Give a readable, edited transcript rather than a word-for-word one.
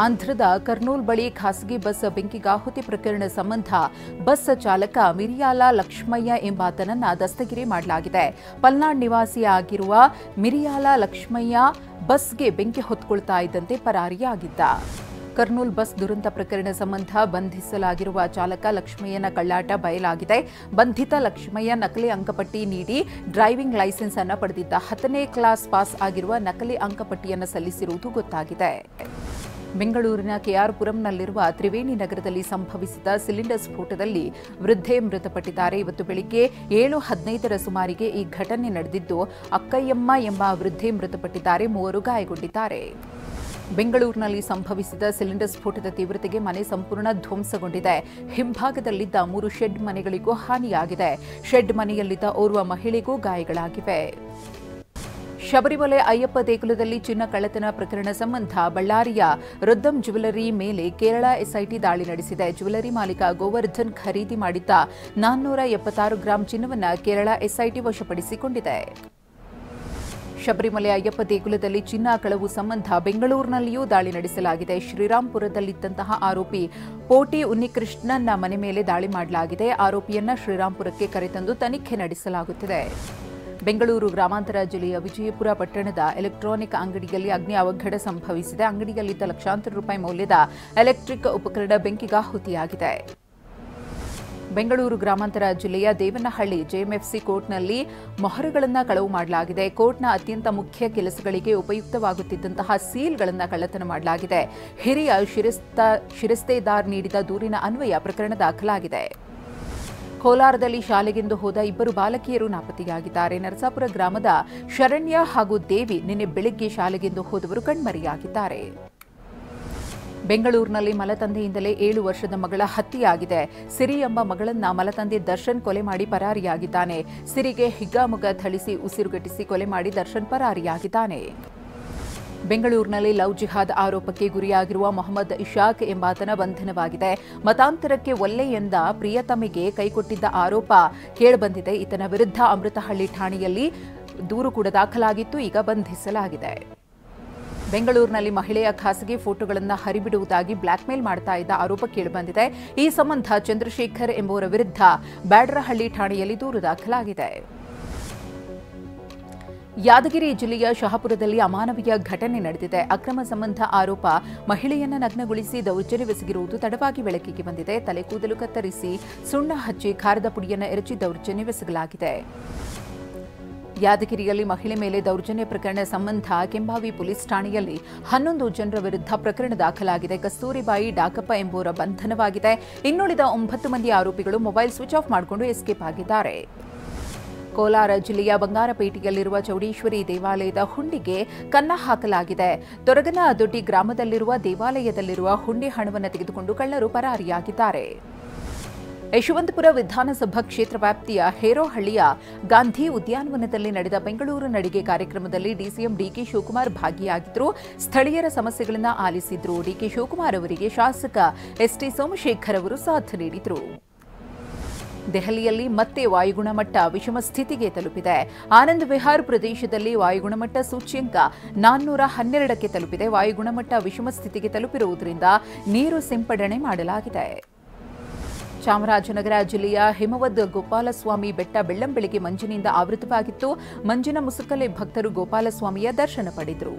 ಆಂಧ್ರದ ಕರ್ನೂಲ್ ಬಳಿ ಖಾಸಗಿ ಬಸ್ ಬೆಂಕಿಗಾಹುತಿ ಪ್ರಕರಣ ಸಂಬಂಧ ಬಸ್ ಚಾಲಕ ಮಿರಿಯಾಲ ಲಕ್ಷ್ಮಯ್ಯ ಎಂಬಾತನನ್ನ ದಸ್ತಗಿರಿ ಮಾಡಲಾಗಿದೆ. ಪಲ್ನಾಡ್ ನಿವಾಸಿಯಾಗಿರುವ ಮಿರಿಯಾಲ ಲಕ್ಷ್ಮಯ್ಯ ಬಸ್ಗೆ ಬೆಂಕಿ ಹೊತ್ತುಕೊಳ್ತಾ ಇದ್ದಂತೆ ಪರಾರಿಯಾಗಿದ್ದ. ಕರ್ನೂಲ್ ಬಸ್ ದುರಂತ ಪ್ರಕರಣ ಸಂಬಂಧ ಬಂಧಿಸಲಾಗಿರುವ ಚಾಲಕ ಲಕ್ಷ್ಮಯ್ಯನ ಕಳ್ಳಾಟ ಬಯಲಾಗಿದೆ. ಬಂಧಿತ ಲಕ್ಷ್ಮಯ್ಯ ನಕಲಿ ಅಂಕಪಟ್ಟಿ ನೀಡಿ ಡ್ರೈವಿಂಗ್ ಲೈಸೆನ್ಸ್ ಅನ್ನು ಪಡೆದಿದ್ದ. 10ನೇ ಕ್ಲಾಸ್ ಪಾಸ್ ಆಗಿರುವ ನಕಲಿ ಅಂಕಪಟ್ಟಿಯನ್ನು ಸಲ್ಲಿಸಿರುವುದು ಗೊತ್ತಾಗಿದೆ. ಬೆಂಗಳೂರಿನ ಕೆಆರ್ ಪುರಂನಲ್ಲಿರುವ ತ್ರಿವೇಣಿ ನಗರದಲ್ಲಿ ಸಂಭವಿಸಿದ ಸಿಲಿಂಡರ್ ಸ್ಫೋಟದಲ್ಲಿ ವೃದ್ಧೆ ಮೃತಪಟ್ಟಿದ್ದಾರೆ. ಇವತ್ತು ಬೆಳಿಗ್ಗೆ 7:15ರ ಸುಮಾರಿಗೆ ಈ ಘಟನೆ ನಡೆದಿದ್ದು, ಅಕ್ಕಯ್ಯಮ್ಮ ಎಂಬ ವೃದ್ಧೆ ಮೃತಪಟ್ಟಿದ್ದಾರೆ. 3 ಗಾಯಗೊಂಡಿದ್ದಾರೆ. ಬೆಂಗಳೂರಿನಲ್ಲಿ ಸಂಭವಿಸಿದ ಸಿಲಿಂಡರ್ ಸ್ಫೋಟದ ತೀವ್ರತೆಗೆ ಮನೆ ಸಂಪೂರ್ಣ ಧ್ವಂಸಗೊಂಡಿದೆ. ಹಿಂಭಾಗದಲ್ಲಿದ್ದ 3 ಶೆಡ್ ಮನೆಗಳಿಗೂ ಹಾನಿಯಾಗಿದೆ. ಶೆಡ್ ಮನೆಯಲ್ಲಿದ್ದ ಓರ್ವ ಮಹಿಳೆಗೂ ಗಾಯಗಳಾಗಿವೆ. ಶಬರಿಮಲೆ ಅಯ್ಯಪ್ಪ ದೇಗುಲದಲ್ಲಿ ಚಿನ್ನ ಕಳ್ಳತನ ಪ್ರಕರಣ ಸಂಬಂಧ ಬಳ್ಳಾರಿಯ ರುದ್ದಂ ಜ್ಯುವೆಲರಿ ಮೇಲೆ ಕೇರಳ ಎಸ್ಐಟಿ ದಾಳಿ ನಡೆಸಿದೆ. ಜ್ಯುವೆಲರಿ ಮಾಲೀಕ ಗೋವರ್ಧನ್ ಖರೀದಿ ಮಾಡಿದ್ದ 476 ಗ್ರಾಂ ಚಿನ್ನವನ್ನು ಕೇರಳ ಎಸ್ಐಟಿ ವಶಪಡಿಸಿಕೊಂಡಿದೆ. ಶಬರಿಮಲೆ ಅಯ್ಯಪ್ಪ ದೇಗುಲದಲ್ಲಿ ಚಿನ್ನ ಕಳವು ಸಂಬಂಧ ಬೆಂಗಳೂರಿನಲ್ಲಿಯೂ ದಾಳಿ ನಡೆಸಲಾಗಿದೆ. ಶ್ರೀರಾಂಪುರದಲ್ಲಿದ್ದಂತಹ ಆರೋಪಿ ಪೋಟಿ ಉನ್ನಿಕೃಷ್ಣನ್ನ ಮನೆ ಮೇಲೆ ದಾಳಿ ಮಾಡಲಾಗಿದೆ. ಆರೋಪಿಯನ್ನ ಶ್ರೀರಾಂಪುರಕ್ಕೆ ಕರೆತಂದು ತನಿಖೆ ನಡೆಸಲಾಗುತ್ತಿದೆ. ಬೆಂಗಳೂರು ಗ್ರಾಮಾಂತರ ಜಿಲ್ಲೆಯ ವಿಜಯಪುರ ಪಟ್ಟಣದ ಎಲೆಕ್ಟ್ರಾನಿಕ್ ಅಂಗಡಿಯಲ್ಲಿ ಅಗ್ನಿ ಅವಘಡ ಸಂಭವಿಸಿದೆ. ಅಂಗಡಿಯಲ್ಲಿದ್ದ ಲಕ್ಷಾಂತರ ರೂಪಾಯಿ ಮೌಲ್ಯದ ಎಲೆಕ್ಟ್ರಿಕ್ ಉಪಕರಣ ಬೆಂಕಿಗಾಹುತಿಯಾಗಿದೆ. ಬೆಂಗಳೂರು ಗ್ರಾಮಾಂತರ ಜಿಲ್ಲೆಯ ದೇವನಹಳ್ಳಿ ಜೆಎಂಎಫ್ಸಿ ಕೋರ್ಟ್ನಲ್ಲಿ ಮೊಹರುಗಳನ್ನು ಕಳವು ಮಾಡಲಾಗಿದೆ. ಕೋರ್ಟ್ನ ಅತ್ಯಂತ ಮುಖ್ಯ ಕೆಲಸಗಳಿಗೆ ಉಪಯುಕ್ತವಾಗುತ್ತಿದ್ದಂತಹ ಸೀಲ್ಗಳನ್ನು ಕಳ್ಳತನ ಮಾಡಲಾಗಿದೆ. ಹಿರಿಯ ಶಿರಸ್ತೇದಾರ್ ನೀಡಿದ ದೂರಿನ ಅನ್ವಯ ಪ್ರಕರಣ ದಾಖಲಾಗಿದೆ. ಕೋಲಾರದಲ್ಲಿ ಶಾಲೆಗೆಂದು ಹೋದ 2 ಬಾಲಕಿಯರು ನಾಪತ್ತೆಯಾಗಿದ್ದಾರೆ. ನರಸಾಪುರ ಗ್ರಾಮದ ಶರಣ್ಯ ಹಾಗೂ ದೇವಿ ನಿನ್ನೆ ಬೆಳಗ್ಗೆ ಶಾಲೆಗೆಂದು ಹೋದವರು ಕಣ್ಮರೆಯಾಗಿದ್ದಾರೆ. ಬೆಂಗಳೂರಿನಲ್ಲಿ ಮಲತಂದೆಯಿಂದಲೇ 7 ವರ್ಷದ ಮಗಳ ಹತ್ಯೆಯಾಗಿದೆ. ಸಿರಿ ಎಂಬ ಮಗಳನ್ನ ಮಲತಂದೆ ದರ್ಶನ್ ಕೊಲೆ ಮಾಡಿ ಪರಾರಿಯಾಗಿದ್ದಾನೆ. ಸಿರಿಗೆ ಹಿಗ್ಗಾಮುಗ್ಗ ಥಳಿಸಿ ಉಸಿರುಗಟ್ಟಿಸಿ ಕೊಲೆ ಮಾಡಿ ದರ್ಶನ್ ಪರಾರಿಯಾಗಿದ್ದಾನೆ. ಬೆಂಗಳೂರಿನಲ್ಲಿ ಲವ್ ಜಿಹಾದ್ ಆರೋಪಕ್ಕೆ ಗುರಿಯಾಗಿರುವ ಮೊಹಮ್ಮದ್ ಇಶಾಕ್ ಎಂಬಾತನ ಬಂಧನವಾಗಿದೆ. ಮತಾಂತರಕ್ಕೆ ಒಲ್ಲೆ ಎಂದ ಪ್ರಿಯತಮೆಗೆ ಕೈಕೊಟ್ಟಿದ್ದ ಆರೋಪ ಕೇಳಿಬಂದಿದೆ. ಈತನ ವಿರುದ್ಧ ಅಮೃತಹಳ್ಳಿ ಠಾಣೆಯಲ್ಲಿ ದೂರು ಕೂಡ ದಾಖಲಾಗಿತ್ತು. ಈಗ ಬಂಧಿಸಲಾಗಿದೆ. ಬೆಂಗಳೂರಿನಲ್ಲಿ ಮಹಿಳೆಯ ಖಾಸಗಿ ಫೋಟೋಗಳನ್ನು ಹರಿಬಿಡುವುದಾಗಿ ಬ್ಲಾಕ್ಮೇಲ್ ಮಾಡ್ತಾ ಇದ್ದ ಆರೋಪ ಕೇಳಿಬಂದಿದೆ. ಈ ಸಂಬಂಧ ಚಂದ್ರಶೇಖರ್ ಎಂಬುವರ ವಿರುದ್ಧ ಬ್ಯಾಡರಹಳ್ಳಿ ಠಾಣೆಯಲ್ಲಿ ದೂರು ದಾಖಲಾಗಿದೆ. ಯಾದಗಿರಿ ಜಿಲ್ಲೆಯ ಶಹಾಪುರದಲ್ಲಿ ಅಮಾನವೀಯ ಘಟನೆ ನಡೆದಿದೆ. ಅಕ್ರಮ ಸಂಬಂಧ ಆರೋಪ ಮಹಿಳೆಯನ್ನ ನಗ್ನಗೊಳಿಸಿ ದೌರ್ಜನ್ಯವೆಸಗಿರುವುದು ತಡವಾಗಿ ಬೆಳಕಿಗೆ ಬಂದಿದೆ. ತಲೆ ಕೂದಲು ಕತ್ತರಿಸಿ ಸುಣ್ಣ ಹಚ್ಚಿ ಖಾರದ ಪುಡಿಯನ್ನು ಎರಚಿ ದೌರ್ಜನ್ಯವೆಸಗಲಾಗಿದೆ. ಯಾದಗಿರಿಯಲ್ಲಿ ಮಹಿಳೆ ಮೇಲೆ ದೌರ್ಜನ್ಯ ಪ್ರಕರಣ ಸಂಬಂಧ ಕೆಂಬಾವಿ ಪೊಲೀಸ್ ಠಾಣೆಯಲ್ಲಿ 11 ಜನರ ವಿರುದ್ಧ ಪ್ರಕರಣ ದಾಖಲಾಗಿದೆ. ಕಸ್ತೂರಿಬಾಯಿ ಡಾಕಪ್ಪ ಎಂಬುವರ ಬಂಧನವಾಗಿದೆ. ಇನ್ನುಳಿದ 9 ಮಂದಿ ಆರೋಪಿಗಳು ಮೊಬೈಲ್ ಸ್ವಿಚ್ ಆಫ್ ಮಾಡಿಕೊಂಡು ಎಸ್ಕೇಪ್ ಆಗಿದ್ದಾರೆ. ಕೋಲಾರ ಜಿಲ್ಲೆಯ ಬಂಗಾರಪೇಟೆಯಲ್ಲಿರುವ ಚೌಡೇಶ್ವರಿ ದೇವಾಲಯದ ಹುಂಡಿಗೆ ಕನ್ನ ಹಾಕಲಾಗಿದೆ. ತೊರಗನದೊಡ್ಡಿ ಗ್ರಾಮದಲ್ಲಿರುವ ದೇವಾಲಯದಲ್ಲಿರುವ ಹುಂಡಿ ಹಣವನ್ನು ತೆಗೆದುಕೊಂಡು ಕಳ್ಳರು ಪರಾರಿಯಾಗಿದ್ದಾರೆ. ಯಶವಂತಪುರ ವಿಧಾನಸಭಾ ಕ್ಷೇತ್ರ ವ್ಯಾಪ್ತಿಯ ಹೇರೋಹಳ್ಳಿಯ ಗಾಂಧಿ ಉದ್ಯಾನವನದಲ್ಲಿ ನಡೆದ ಬೆಂಗಳೂರು ನಡಿಗೆ ಕಾರ್ಯಕ್ರಮದಲ್ಲಿ ಡಿಸಿಎಂ ಡಿಕೆ ಶಿವಕುಮಾರ್ ಭಾಗಿಯಾಗಿದ್ದರು. ಸ್ಥಳೀಯರ ಸಮಸ್ಯೆಗಳನ್ನು ಆಲಿಸಿದ್ರು. ಡಿಕೆ ಶಿವಕುಮಾರ್ ಅವರಿಗೆ ಶಾಸಕ ಎಸ್ಟಿ ಸೋಮಶೇಖರ್ ಅವರು ಸಾಥ್ ನೀಡಿದರು. ದೆಹಲಿಯಲ್ಲಿ ಮತ್ತೆ ವಾಯುಗುಣಮಟ್ಟ ವಿಷಮ ಸ್ಥಿತಿಗೆ ತಲುಪಿದೆ. ಆನಂದ್ ವಿಹಾರ್ ಪ್ರದೇಶದಲ್ಲಿ ವಾಯುಗುಣಮಟ್ಟ ಸೂಚ್ಯಂಕ 412ಕ್ಕೆ ತಲುಪಿದೆ. ವಾಯುಗುಣಮಟ್ಟ ವಿಷಮ ಸ್ಥಿತಿಗೆ ತಲುಪಿರುವುದರಿಂದ ನೀರು ಸಿಂಪಡಣೆ ಮಾಡಲಾಗಿದೆ. ಚಾಮರಾಜನಗರ ಜಿಲ್ಲೆಯ ಹಿಮವದ್ ಗೋಪಾಲಸ್ವಾಮಿ ಬೆಟ್ಟ ಬೆಳ್ಳಂಬೆಳಗ್ಗೆ ಮಂಜಿನಿಂದ ಆವೃತವಾಗಿತ್ತು. ಮಂಜಿನ ಮುಸುಕಲೆ ಭಕ್ತರು ಗೋಪಾಲಸ್ವಾಮಿಯ ದರ್ಶನ ಪಡೆದರು.